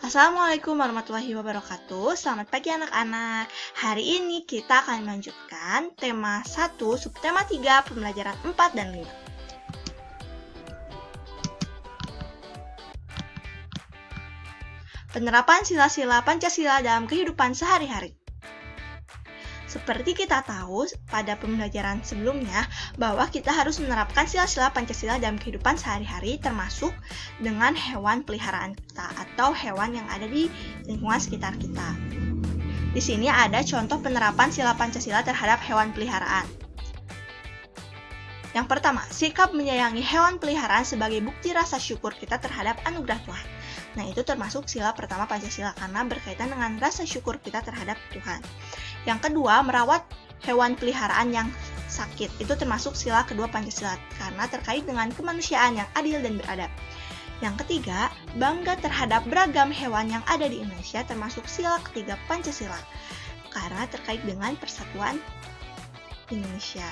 Assalamualaikum warahmatullahi wabarakatuh. Selamat pagi anak-anak. Hari ini kita akan melanjutkan tema 1, subtema 3, pembelajaran 4 dan 5. Penerapan sila-sila Pancasila dalam kehidupan sehari-hari. Seperti kita tahu pada pembelajaran sebelumnya bahwa kita harus menerapkan sila-sila Pancasila dalam kehidupan sehari-hari, termasuk dengan hewan peliharaan kita atau hewan yang ada di lingkungan sekitar kita. Di sini ada contoh penerapan sila Pancasila terhadap hewan peliharaan. Yang pertama, sikap menyayangi hewan peliharaan sebagai bukti rasa syukur kita terhadap anugerah Tuhan. Nah, itu termasuk sila pertama Pancasila karena berkaitan dengan rasa syukur kita terhadap Tuhan. Yang kedua, merawat hewan peliharaan yang sakit. Itu termasuk sila kedua Pancasila karena terkait dengan kemanusiaan yang adil dan beradab. Yang ketiga, bangga terhadap beragam hewan yang ada di Indonesia termasuk sila ketiga Pancasila karena terkait dengan persatuan Indonesia.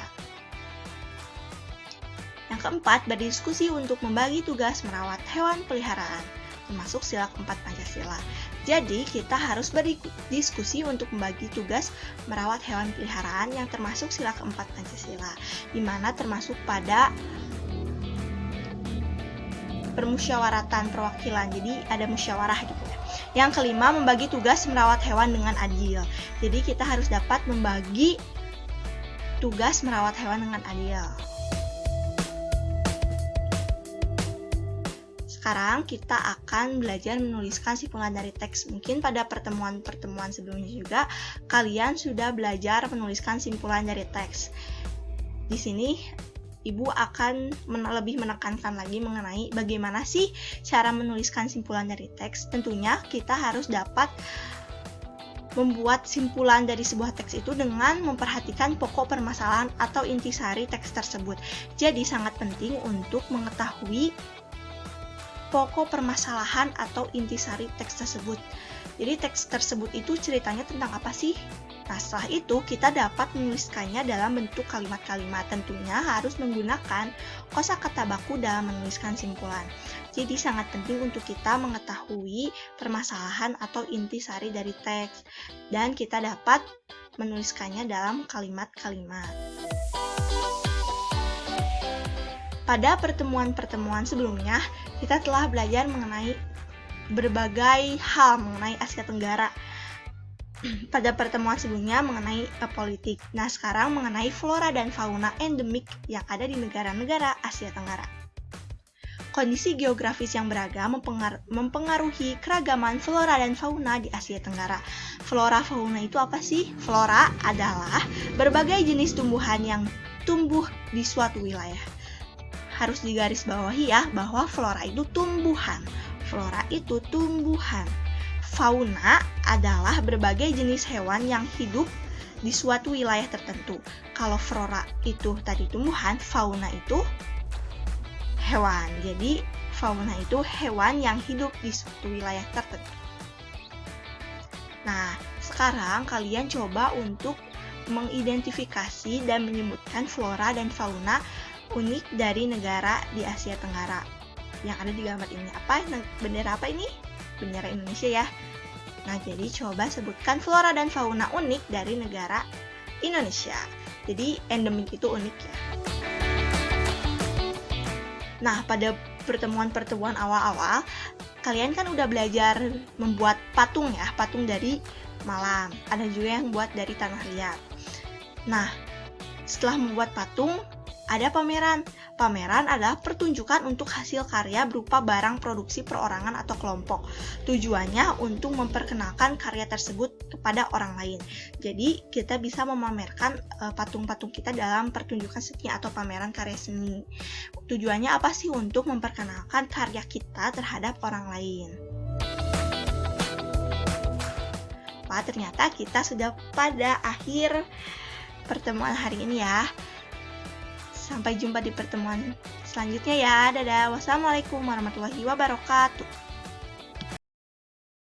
Yang keempat, berdiskusi untuk membagi tugas merawat hewan peliharaan termasuk sila keempat Pancasila. Jadi, kita harus berdiskusi untuk membagi tugas merawat hewan peliharaan yang termasuk sila keempat Pancasila, di mana termasuk pada permusyawaratan perwakilan. Jadi, ada musyawarah gitu ya. Yang kelima, membagi tugas merawat hewan dengan adil. Jadi, kita harus dapat membagi tugas merawat hewan dengan adil. Sekarang kita akan belajar menuliskan simpulan dari teks. Mungkin pada pertemuan-pertemuan sebelumnya juga kalian sudah belajar menuliskan simpulan dari teks. Di sini Ibu akan lebih menekankan lagi mengenai bagaimana sih cara menuliskan simpulan dari teks. Tentunya kita harus dapat membuat simpulan dari sebuah teks itu dengan memperhatikan pokok permasalahan atau intisari teks tersebut. Jadi sangat penting untuk mengetahui pokok permasalahan atau intisari teks tersebut. Jadi teks tersebut itu ceritanya tentang apa sih? Nah, setelah itu kita dapat menuliskannya dalam bentuk kalimat-kalimat. Tentunya harus menggunakan kosakata baku dalam menuliskan simpulan. Jadi sangat penting untuk kita mengetahui permasalahan atau intisari dari teks dan kita dapat menuliskannya dalam kalimat-kalimat. Pada pertemuan-pertemuan sebelumnya, kita telah belajar mengenai berbagai hal mengenai Asia Tenggara. Pada pertemuan sebelumnya mengenai politik. Nah, sekarang mengenai flora dan fauna endemik yang ada di negara-negara Asia Tenggara. Kondisi geografis yang beragam mempengaruhi keragaman flora dan fauna di Asia Tenggara. Flora fauna itu apa sih? Flora adalah berbagai jenis tumbuhan yang tumbuh di suatu wilayah. Harus digarisbawahi ya bahwa flora itu tumbuhan. Flora itu tumbuhan. Fauna adalah berbagai jenis hewan yang hidup di suatu wilayah tertentu. Kalau flora itu tadi tumbuhan, fauna itu hewan. Jadi fauna itu hewan yang hidup di suatu wilayah tertentu. Nah, sekarang kalian coba untuk mengidentifikasi dan menyebutkan flora dan fauna unik dari negara di Asia Tenggara yang ada di gambar ini. Bendera apa ini? Bendera Indonesia ya. Nah, jadi coba sebutkan flora dan fauna unik dari negara Indonesia. Jadi endemik itu unik ya. Nah, pada pertemuan-pertemuan awal-awal kalian kan udah belajar membuat patung ya, patung dari malam. Ada juga yang buat dari tanah liat. Nah, setelah membuat patung ada pameran. Pameran adalah pertunjukan untuk hasil karya berupa barang produksi perorangan atau kelompok. Tujuannya untuk memperkenalkan karya tersebut kepada orang lain. Jadi, kita bisa memamerkan patung-patung kita dalam pertunjukan seni atau pameran karya seni. Tujuannya apa sih? Untuk memperkenalkan karya kita terhadap orang lain. Wah, ternyata kita sudah pada akhir pertemuan hari ini ya. Sampai jumpa di pertemuan selanjutnya ya. Dadah. Wassalamualaikum warahmatullahi wabarakatuh.